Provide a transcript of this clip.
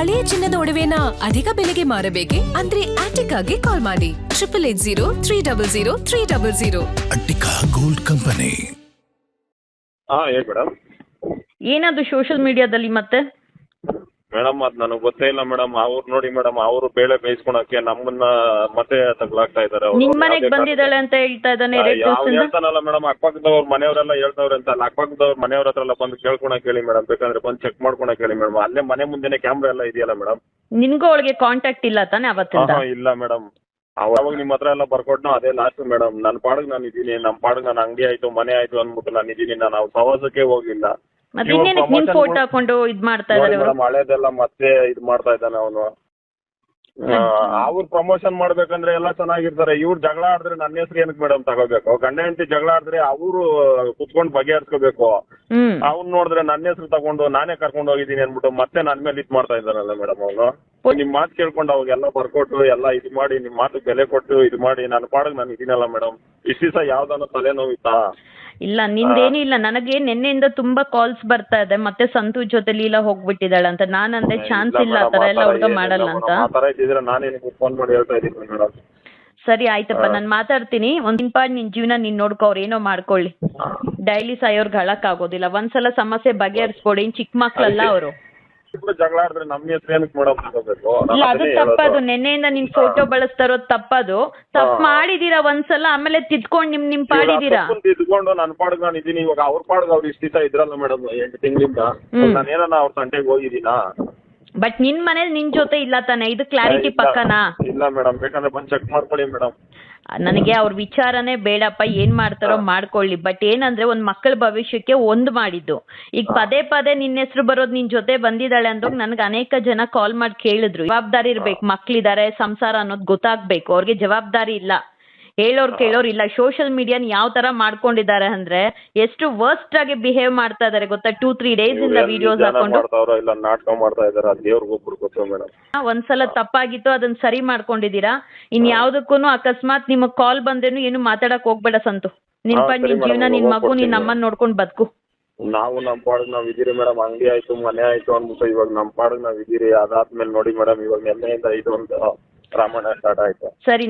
ಹಳೆಯ ಚಿನ್ನದ ಒಡವೆನ ಅಧಿಕ ಬೆಲೆಗೆ ಮಾರಬೇಕೆ? ಅಂದ್ರೆ ಆಟಿಕಾಗೆ ಕಾಲ್ ಮಾಡಿ 8880300300. Attica gold company. ಹೇಳಿ ಮೇಡಮ್. ಏನದು ಸೋಷಿಯಲ್ ಮೀಡಿಯಾದಲ್ಲಿ ಮತ್ತೆ? ಮೇಡಮ್ ಅದು ನನಗೆ ಗೊತ್ತೇ ಇಲ್ಲ ಮೇಡಮ್. ಅವ್ರು ನೋಡಿ ಮೇಡಮ್, ಅವರು ಬೇಳೆ ಬೇಯಿಸ್ಕೊಳಕ್ಕೆ ನಮ್ಮನ್ನ ಮತ್ತೆ ತಗ್ಲಾಗ್ತಾ ಇದಾರೆ. ನಿಮ್ ಮನೆಗ್ ಬಂದಿದ್ದಾಳೆ ಅಂತ ಹೇಳ್ತಾ ಇದ್ದಾನೆ. ಹೇಳ್ತಾನಲ್ಲ ಮೇಡಮ್, ಅಕ್ಕಪಕ್ಕದವ್ರ ಮನೆಯವರೆಲ್ಲ ಹೇಳ್ತಾವ್ರೆ ಅಂತ ಅಲ್ಲ. ಅಕ್ಕಪಕ್ಕದವ್ರ ಮನೆಯವ್ರ ಹತ್ರ ಎಲ್ಲ ಬಂದು ಕೇಳ್ಕೊಳಕ್ ಹೇಳಿ ಮೇಡಮ್, ಬೇಕಂದ್ರೆ ಬಂದು ಚೆಕ್ ಮಾಡ್ಕೊಳಕ್ ಹೇಳಿ ಮೇಡಮ್. ಅಲ್ಲೇ ಮನೆ ಮುಂದೆನೆ ಕ್ಯಾಮ್ರಾ ಎಲ್ಲ ಇದೆಯಲ್ಲ ಮೇಡಮ್. ನಿನ್ಗೂ ಅವಳಿಗೆ ಕಾಂಟ್ಯಾಕ್ಟ್ ಇಲ್ಲ ತಾನೆ ಅವತ್ತಿಂದ? ಇಲ್ಲ ಮೇಡಮ್. ಅವಾಗ ನಿಮ್ಮ ಹತ್ರ ಎಲ್ಲ ಬರ್ಕೊಟ್ನೋ ಅದೇ ಲಾಸ್ಟ್ ಮೇಡಮ್. ನನ್ನ ಪಾಡಿಗೆ ನಾನು ಇದೀನಿ, ನಮ್ಮ ಪಾಡಿಗೆ ನಾನು ಅಂಗಡಿ ಆಯ್ತು ಮನೆ ಆಯ್ತು ಅಂದ್ಬಿಟ್ಟು ನಾನು ಇದೀನಿ. ನಾನು ಅವ್ರ ಸವಾಸಕ್ಕೆ ಹೋಗಿಲ್ಲ. ಮತ್ತೆ ಇನ್ನೇನಕ್ಕೆ ನಿನ್ ಫೋಟೋ ಹಾಕೊಂಡು ಇದ್ ಮಾಡ್ತಾ ಇದಾರೆ ಮೇಡಮ್? ಹಳೇದೆಲ್ಲ ಮತ್ತೆ ಇದು ಮಾಡ್ತಾ ಇದ್ದಾನೆ ಅವನು. ಅವ್ರು ಪ್ರಮೋಷನ್ ಮಾಡ್ಬೇಕಂದ್ರೆ ಎಲ್ಲ ಚೆನ್ನಾಗಿರ್ತಾರೆ. ಇವ್ರು ಜಗಳ ಆಡಿದ್ರೆ ನನ್ನ ಹೆಸರು ಏನಕ್ಕೆ ಮೇಡಮ್ ತಗೋಬೇಕು? ಗಂಡ ಹೆಂಡತಿ ಜಗಳ ಆಡಿದ್ರೆ ಅವರು ಕುತ್ಕೊಂಡು ಬಗೆಹರಿಸ್ಕೋಬೇಕು. ಅವ್ನು ನೋಡಿದ್ರೆ ನನ್ನ ಹೆಸರು ತಗೊಂಡು ನಾನೇ ಕರ್ಕೊಂಡು ಹೋಗಿದ್ದೀನಿ ಅನ್ಬಿಟ್ಟು ಮತ್ತೆ ನನ್ನ ಮೇಲೆ ಇದು ಮಾಡ್ತಾ ಇದ್ದಾನಲ್ಲ ಮೇಡಮ್ ಅವನು. ನಿಮ್ ಮಾತು ಕೇಳ್ಕೊಂಡು ಅವಾಗೆಲ್ಲ ಬರ್ಕೊಟ್ಟು ಎಲ್ಲ ಇದು ಮಾಡಿ ನಿಮ್ ಮಾತು ಬೆಲೆ ಕೊಟ್ಟು ಇದು ಮಾಡಿ ನನ್ನ ಪಾಡಿಗೆ ನಾನು ಇದೀನಲ್ಲ ಮೇಡಮ್. ಇಷ್ಟು ದಿವಸ ಯಾವ್ದಾನ ತಲೆನೋವಿತ್ತಾ? ಇಲ್ಲ, ನಿಂದೇನಿಲ್ಲ. ನನಗೆ ನಿನ್ನೆಯಿಂದ ತುಂಬಾ ಕಾಲ್ಸ್ ಬರ್ತಾ ಇದೆ. ಮತ್ತೆ ಸಂತು ಜೊತೆ ಲೀಲಾ ಹೋಗ್ಬಿಟ್ಟಿದ್ದಾಳೆ ಅಂತ. ನಾನಂದ್ರೆ ಚಾನ್ಸ್ ಇಲ್ಲ ಆ ತರ ಎಲ್ಲ ಹುಡುಗ ಮಾಡಲ್ಲ ಅಂತ. ಫೋನ್ ಮಾಡಿ ಹೇಳ್ತಾ ಇದ್ದೀನಿ ಮೇಡಮ್. ಸರಿ ಆಯ್ತಪ್ಪ, ನಾನು ಮಾತಾಡ್ತೀನಿ. ಒಂದ್ ಇಂಪಾರ್ಟ್ ನಿನ್ ಜೀವನ ನೀನ್ ನೋಡ್ಕೊ, ಅವ್ರು ಏನೋ ಮಾಡ್ಕೊಳ್ಳಿ. ಡೈಲಿ ಸಾಯೋರ್ಗೆ ಹಳಕ್ ಆಗೋದಿಲ್ಲ. ಒಂದ್ಸಲ ಸಮಸ್ಯೆ ಬಗೆಹರಿಸ್ಕೊಡಿ. ಚಿಕ್ಕ ಮಕ್ಳಲ್ಲ ಅವರು. ಜಗಳ ಆಡಿದ್ರೆ ನಮ್ಮ ಹೆಸರು ಏನಕ್ಕೆ ಮೇಡಮ್ ತಗೋಬೇಕು? ಇಲ್ಲ, ಅದು ತಪ್ಪದು. ನೆನ್ನೆಯಿಂದ ನಿನ್ ಫೋಟೋ ಬಳಸ್ತಾ ಇರೋದು ತಪ್ಪದು. ತಪ್ಪು ಮಾಡಿದೀರಾ ಒಂದ್ಸಲ, ಆಮೇಲೆ ತಿದ್ಕೊಂಡು ನಿಮ್ ಪಾಡಿದೀರಾ. ತಿದ್ಕೊಂಡು ನನ್ನ ಪಾಡಿಗೆ ನಾನು ಇದೀನಿ. ಇವಾಗ ಅವ್ರ ಪಾಡಿಗೆ ಅವ್ರು ಇಷ್ಟ ಇದ್ರಲ್ಲ ಮೇಡಮ್ 8 ತಿಂಗಳಿಂದ. ನಾನೇನ ಅವ್ರ ತಂಟೆಗೆ ಹೋಗಿದ್ದೀನಾ? ಬಟ್ ನಿನ್ ಮನೇಲಿ ನಿನ್ ಜೊತೆ ಇಲ್ಲ ತಾನೆ? ಇದು ಕ್ಲಾರಿಟಿ ಪಕ್ಕನಾ? ಇಲ್ಲ ಮೇಡಮ್, ಬೇಕಂದ್ರೆ ಬಂದು ಚೆಕ್ ಮಾಡ್ಕೊಳ್ಳಿ ಮೇಡಮ್. ನನಗೆ ಅವ್ರ ವಿಚಾರನೇ ಬೇಡಪ್ಪ. ಏನ್ ಮಾಡ್ತಾರೋ ಮಾಡ್ಕೊಳ್ಳಿ. ಬಟ್ ಏನಂದ್ರೆ ಒಂದ್ ಮಕ್ಕಳ ಭವಿಷ್ಯಕ್ಕೆ ಒಂದು ಮಾಡಿದ್ದು. ಈಗ ಪದೇ ಪದೇ ನಿನ್ನ ಹೆಸರು ಬರೋದು ನಿನ್ ಜೊತೆ ಬಂದಿದ್ದಾಳೆ ಅಂದಾಗ ನನ್ಗೆ ಅನೇಕ ಜನ ಕಾಲ್ ಮಾಡಿ ಕೇಳಿದ್ರು. ಜವಾಬ್ದಾರಿ ಇರ್ಬೇಕು. ಮಕ್ಳಿದಾರೆ, ಸಂಸಾರ ಅನ್ನೋದು ಗೊತ್ತಾಗ್ಬೇಕು. ಅವ್ರಿಗೆ ಜವಾಬ್ದಾರಿ ಇಲ್ಲ. ಹೇಳೋರ್ ಕೇಳೋರ್ ಇಲ್ಲ. ಸೋಷಿಯಲ್ ಮೀಡಿಯಾನ ಯಾವ ತರ ಮಾಡ್ಕೊಂಡಿದ್ದಾರೆ ಅಂದ್ರೆ ಎಷ್ಟು ವರ್ಸ್ಟ್ ಆಗಿ ಬಿಹೇವ್ ಮಾಡ್ತಾ ಇದಾರೆ ಗೊತ್ತಾ? 2-3 ಡೇಸ್ ಇಂದ ವಿಡಿಯೋಸ್ ಹಾಕೊಂಡು ನಾಟಕ ಮಾಡ್ತಾ ಇದಾರೆ. ದೇವ್ರಿಗೊಬ್ರು ಗೊತ್ತು ಮೇಡಮ್. ಒಂದ್ಸಲ ತಪ್ಪಾಗಿತ್ತು, ಅದನ್ನ ಸರಿ ಮಾಡ್ಕೊಂಡಿದೀರಾ. ಇನ್ ಯಾವ್ದಕ್ಕೂ ಅಕಸ್ಮಾತ್ ನಿಮಗ್ ಕಾಲ್ ಬಂದ್ರೇನು ಏನು ಮಾತಾಡಕ್ ಹೋಗ್ಬೇಡ ಸಂತು. ನಿನ್ ಜೀವನ, ನಿನ್ ಮಗು, ನಿನ್ ಅಮ್ಮನ್ ನೋಡ್ಕೊಂಡ್ ಬದುಕು. ನಾವು ನಮ್ಮ ಪಾಡಿಗೆ ನಾವ್ ಇದೀರಿ ಮೇಡಮ್. ಅಂಗಡಿ ಆಯ್ತು ಮನೆ ಆಯ್ತು ಅಂದ್ಬಿಟ್ಟು ಇವಾಗ ನಮ್ಮ ಪಾಡಿಗೆ ನಾವ್ ಇದೀರಿ. ಅದಾದ್ಮೇಲೆ ನೋಡಿ ಮೇಡಮ್, ಇವಾಗ ನೆನ್ನೆಯಿಂದ ಇದೊಂದು ರಾಮಾಯಣ ಸ್ಟಾರ್ಟ್ ಆಯ್ತು. ಸರಿ.